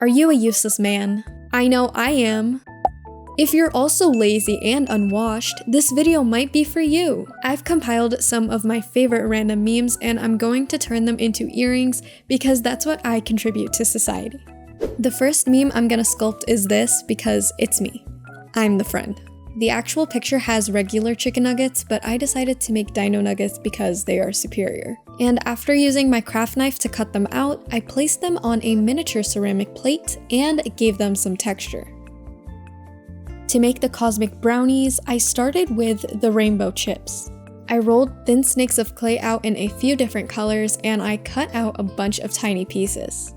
Are you a useless man? I know I am. If you're also lazy and unwashed, this video might be for you. I've compiled some of my favorite random memes and I'm going to turn them into earrings because that's what I contribute to society. The first meme I'm gonna sculpt is this because it's me. I'm the friend. The actual picture has regular chicken nuggets, but I decided to make dino nuggets because they are superior. And after using my craft knife to cut them out, I placed them on a miniature ceramic plate and gave them some texture. To make the cosmic brownies, I started with the rainbow chips. I rolled thin snakes of clay out in a few different colors and I cut out a bunch of tiny pieces.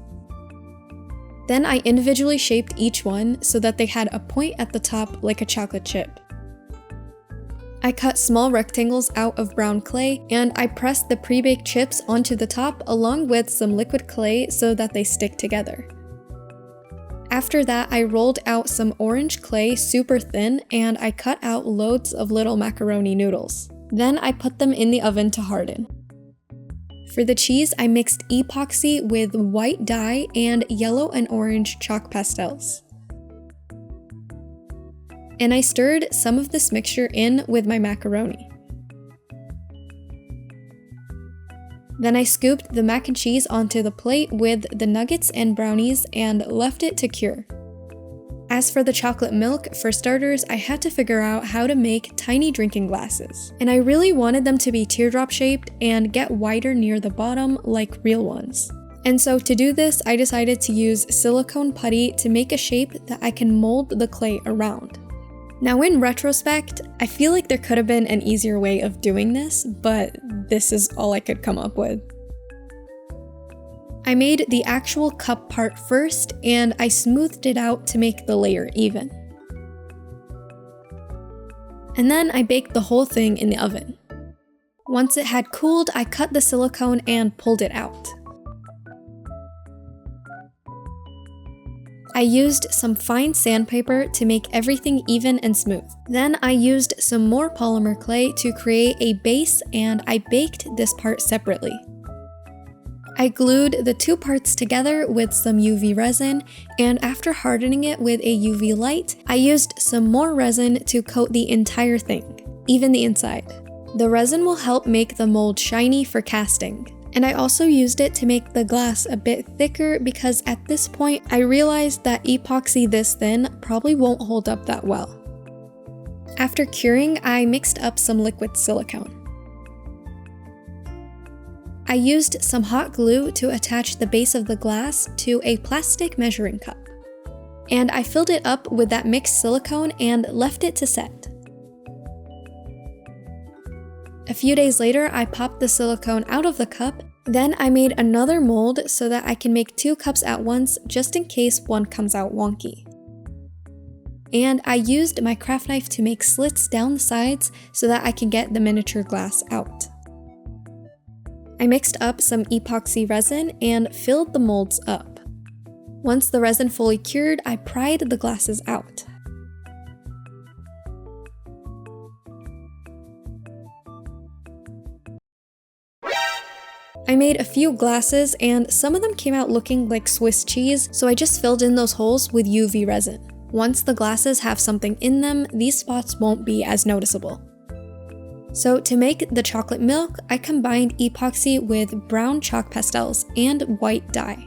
Then I individually shaped each one so that they had a point at the top like a chocolate chip. I cut small rectangles out of brown clay and I pressed the pre-baked chips onto the top along with some liquid clay so that they stick together. After that, I rolled out some orange clay super thin and I cut out loads of little macaroni noodles. Then I put them in the oven to harden. For the cheese, I mixed epoxy with white dye and yellow and orange chalk pastels. And I stirred some of this mixture in with my macaroni. Then I scooped the mac and cheese onto the plate with the nuggets and brownies and left it to cure. As for the chocolate milk, for starters, I had to figure out how to make tiny drinking glasses. And I really wanted them to be teardrop shaped and get wider near the bottom like real ones. And so to do this, I decided to use silicone putty to make a shape that I can mold the clay around. Now in retrospect, I feel like there could have been an easier way of doing this, but this is all I could come up with. I made the actual cup part first and I smoothed it out to make the layer even. And then I baked the whole thing in the oven. Once it had cooled, I cut the silicone and pulled it out. I used some fine sandpaper to make everything even and smooth. Then I used some more polymer clay to create a base and I baked this part separately. I glued the two parts together with some UV resin, and after hardening it with a UV light, I used some more resin to coat the entire thing, even the inside. The resin will help make the mold shiny for casting. And I also used it to make the glass a bit thicker because at this point I realized that epoxy this thin probably won't hold up that well. After curing, I mixed up some liquid silicone. I used some hot glue to attach the base of the glass to a plastic measuring cup. And I filled it up with that mixed silicone and left it to set. A few days later, I popped the silicone out of the cup, then I made another mold so that I can make 2 cups at once just in case one comes out wonky. And I used my craft knife to make slits down the sides so that I can get the miniature glass out. I mixed up some epoxy resin and filled the molds up. Once the resin fully cured, I pried the glasses out. I made a few glasses and some of them came out looking like Swiss cheese, so I just filled in those holes with UV resin. Once the glasses have something in them, these spots won't be as noticeable. So to make the chocolate milk, I combined epoxy with brown chalk pastels and white dye.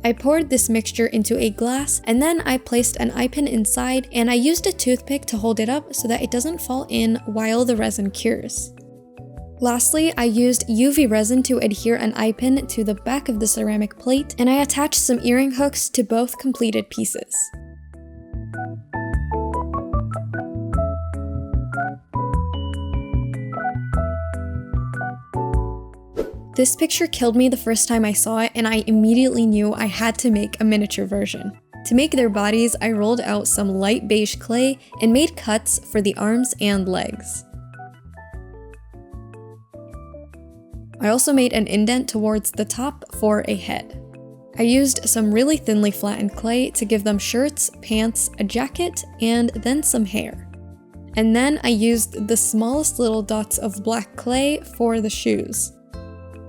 I poured this mixture into a glass and then I placed an eye pin inside and I used a toothpick to hold it up so that it doesn't fall in while the resin cures. Lastly, I used UV resin to adhere an eye pin to the back of the ceramic plate and I attached some earring hooks to both completed pieces. This picture killed me the first time I saw it and I immediately knew I had to make a miniature version. To make their bodies, I rolled out some light beige clay and made cuts for the arms and legs. I also made an indent towards the top for a head. I used some really thinly flattened clay to give them shirts, pants, a jacket, and then some hair. And then I used the smallest little dots of black clay for the shoes.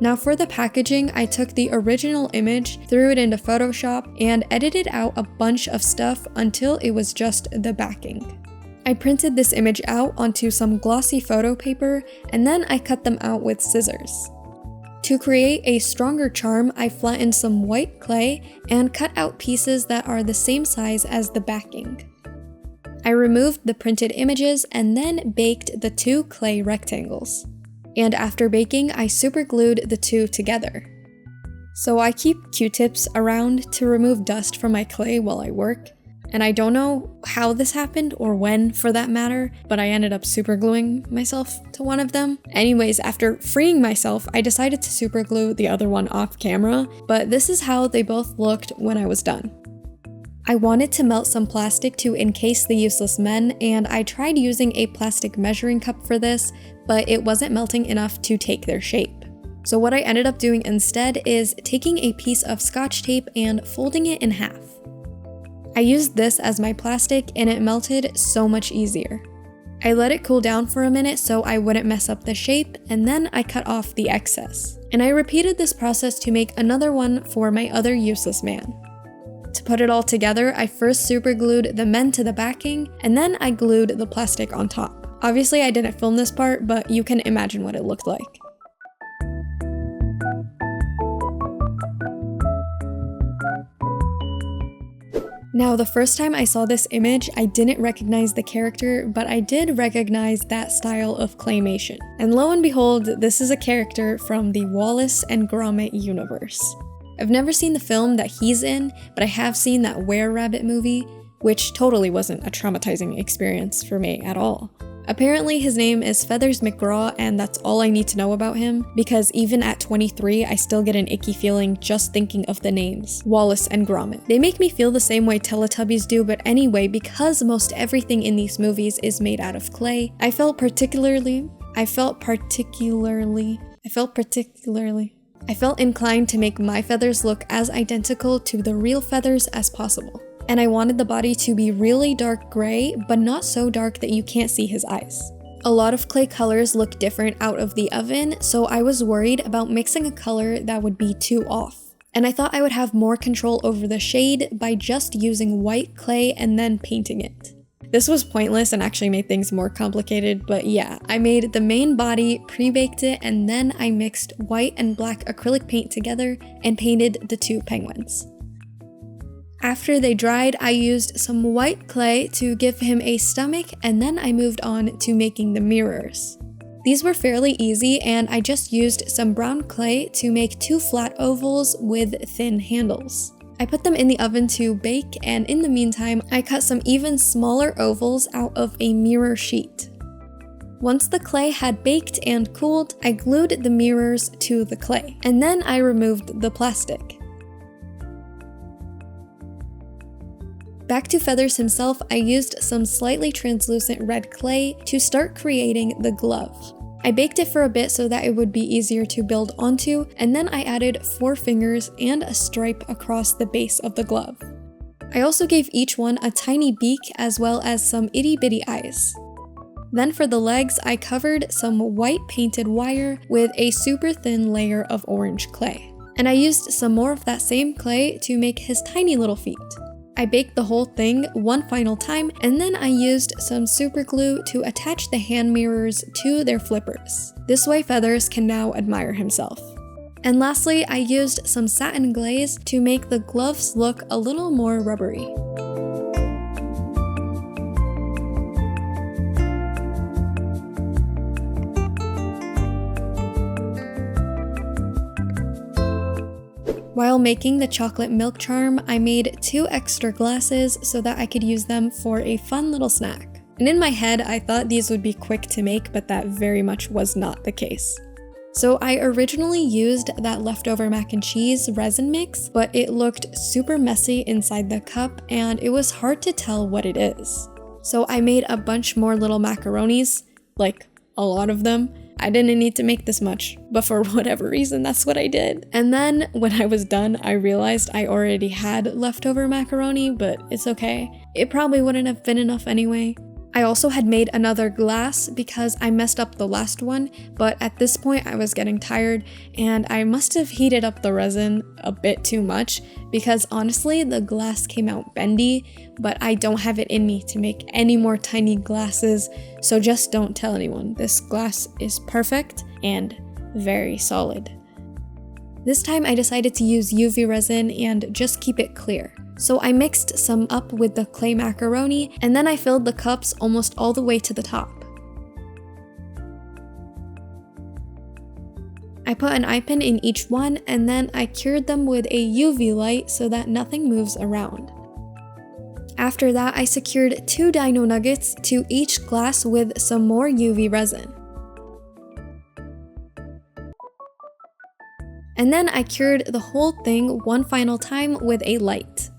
Now for the packaging, I took the original image, threw it into Photoshop, and edited out a bunch of stuff until it was just the backing. I printed this image out onto some glossy photo paper, and then I cut them out with scissors. To create a stronger charm, I flattened some white clay and cut out pieces that are the same size as the backing. I removed the printed images and then baked the 2 clay rectangles. And after baking, I superglued the 2 together. So I keep Q-tips around to remove dust from my clay while I work, and I don't know how this happened or when for that matter, but I ended up supergluing myself to one of them. Anyways, after freeing myself, I decided to superglue the other one off camera, but this is how they both looked when I was done. I wanted to melt some plastic to encase the useless men, and I tried using a plastic measuring cup for this, but it wasn't melting enough to take their shape. So what I ended up doing instead is taking a piece of Scotch tape and folding it in half. I used this as my plastic and it melted so much easier. I let it cool down for a minute so I wouldn't mess up the shape, and then I cut off the excess. And I repeated this process to make another one for my other useless man. To put it all together, I first superglued the men to the backing, and then I glued the plastic on top. Obviously I didn't film this part, but you can imagine what it looked like. Now, the first time I saw this image, I didn't recognize the character, but I did recognize that style of claymation. And lo and behold, this is a character from the Wallace and Gromit universe. I've never seen the film that he's in, but I have seen that Were-Rabbit movie, which totally wasn't a traumatizing experience for me at all. Apparently his name is Feathers McGraw, and that's all I need to know about him, because even at 23, I still get an icky feeling just thinking of the names, Wallace and Gromit. They make me feel the same way Teletubbies do, but anyway, because most everything in these movies is made out of clay, I felt particularly inclined to make my feathers look as identical to the real feathers as possible. And I wanted the body to be really dark gray, but not so dark that you can't see his eyes. A lot of clay colors look different out of the oven, so I was worried about mixing a color that would be too off. And I thought I would have more control over the shade by just using white clay and then painting it. This was pointless and actually made things more complicated, but yeah, I made the main body, pre-baked it, and then I mixed white and black acrylic paint together and painted the 2 penguins. After they dried, I used some white clay to give him a stomach, and then I moved on to making the mirrors. These were fairly easy, and I just used some brown clay to make 2 flat ovals with thin handles. I put them in the oven to bake, and in the meantime, I cut some even smaller ovals out of a mirror sheet. Once the clay had baked and cooled, I glued the mirrors to the clay, and then I removed the plastic. Back to Feathers himself, I used some slightly translucent red clay to start creating the glove. I baked it for a bit so that it would be easier to build onto, and then I added 4 fingers and a stripe across the base of the glove. I also gave each one a tiny beak as well as some itty bitty eyes. Then for the legs, I covered some white painted wire with a super thin layer of orange clay. And I used some more of that same clay to make his tiny little feet. I baked the whole thing one final time, and then I used some super glue to attach the hand mirrors to their flippers. This way Feathers can now admire himself. And lastly, I used some satin glaze to make the gloves look a little more rubbery. While making the chocolate milk charm, I made 2 extra glasses so that I could use them for a fun little snack. And in my head, I thought these would be quick to make, but that very much was not the case. So I originally used that leftover mac and cheese resin mix, but it looked super messy inside the cup and it was hard to tell what it is. So I made a bunch more little macaronis, like a lot of them. I didn't need to make this much, but for whatever reason, that's what I did. And then when I was done, I realized I already had leftover macaroni, but it's okay. It probably wouldn't have been enough anyway. I also had made another glass because I messed up the last one, but at this point I was getting tired and I must have heated up the resin a bit too much because honestly the glass came out bendy, but I don't have it in me to make any more tiny glasses, so just don't tell anyone. This glass is perfect and very solid. This time I decided to use UV resin and just keep it clear. So I mixed some up with the clay macaroni, and then I filled the cups almost all the way to the top. I put an eye pin in each one, and then I cured them with a UV light so that nothing moves around. After that, I secured 2 dino nuggets to each glass with some more UV resin. And then I cured the whole thing one final time with a light.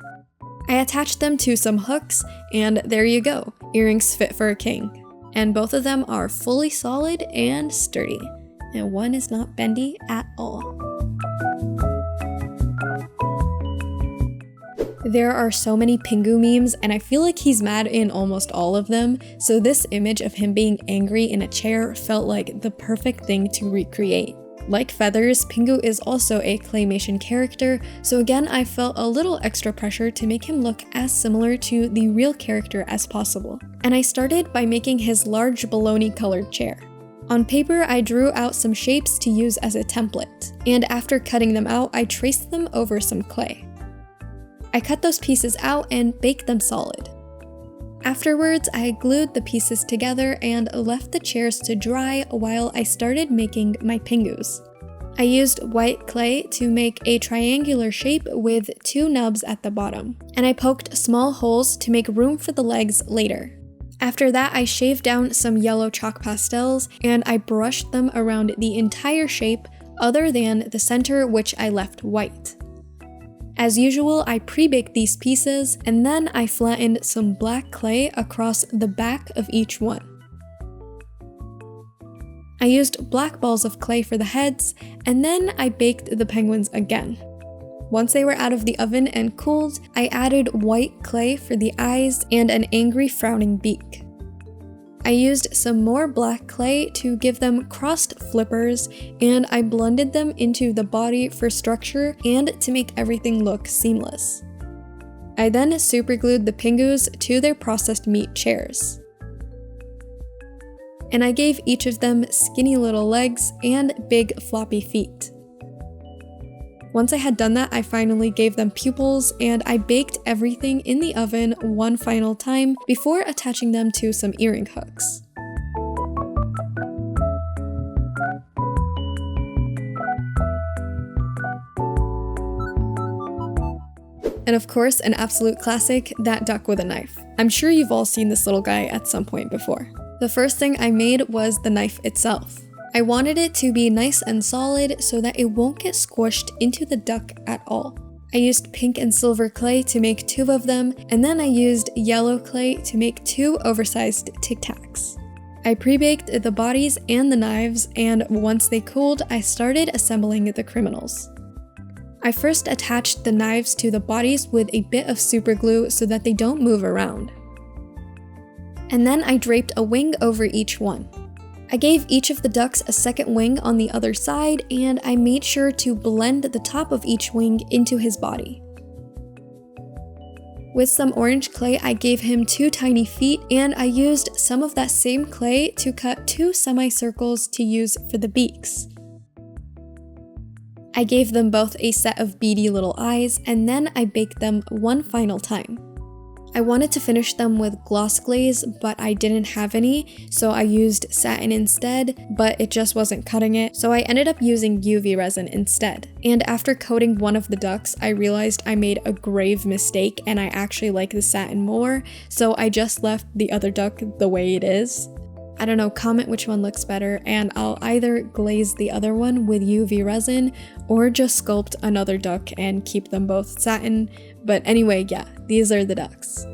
I attached them to some hooks, and there you go, earrings fit for a king. And both of them are fully solid and sturdy, and one is not bendy at all. There are so many Pingu memes, and I feel like he's mad in almost all of them, so this image of him being angry in a chair felt like the perfect thing to recreate. Like Feathers, Pingu is also a claymation character, so again I felt a little extra pressure to make him look as similar to the real character as possible. And I started by making his large baloney colored chair. On paper, I drew out some shapes to use as a template, and after cutting them out, I traced them over some clay. I cut those pieces out and baked them solid. Afterwards, I glued the pieces together and left the chairs to dry while I started making my Pingus. I used white clay to make a triangular shape with 2 nubs at the bottom, and I poked small holes to make room for the legs later. After that, I shaved down some yellow chalk pastels and I brushed them around the entire shape other than the center, which I left white. As usual, I pre-baked these pieces, and then I flattened some black clay across the back of each one. I used black balls of clay for the heads, and then I baked the penguins again. Once they were out of the oven and cooled, I added white clay for the eyes and an angry frowning beak. I used some more black clay to give them crossed flippers, and I blended them into the body for structure and to make everything look seamless. I then superglued the Pingus to their processed meat chairs. And I gave each of them skinny little legs and big floppy feet. Once I had done that, I finally gave them pupils, and I baked everything in the oven one final time before attaching them to some earring hooks. And of course, an absolute classic, that duck with a knife. I'm sure you've all seen this little guy at some point before. The first thing I made was the knife itself. I wanted it to be nice and solid so that it won't get squished into the duck at all. I used pink and silver clay to make 2 of them, and then I used yellow clay to make 2 oversized Tic Tacs. I pre-baked the bodies and the knives, and once they cooled, I started assembling the criminals. I first attached the knives to the bodies with a bit of super glue so that they don't move around. And then I draped a wing over each one. I gave each of the ducks a second wing on the other side, and I made sure to blend the top of each wing into his body. With some orange clay, I gave him 2 tiny feet, and I used some of that same clay to cut 2 semicircles to use for the beaks. I gave them both a set of beady little eyes, and then I baked them one final time. I wanted to finish them with gloss glaze, but I didn't have any, so I used satin instead, but it just wasn't cutting it, so I ended up using UV resin instead. And after coating one of the ducks, I realized I made a grave mistake and I actually like the satin more, so I just left the other duck the way it is. I don't know, comment which one looks better, and I'll either glaze the other one with UV resin or just sculpt another duck and keep them both satin. But anyway, yeah, these are the ducks.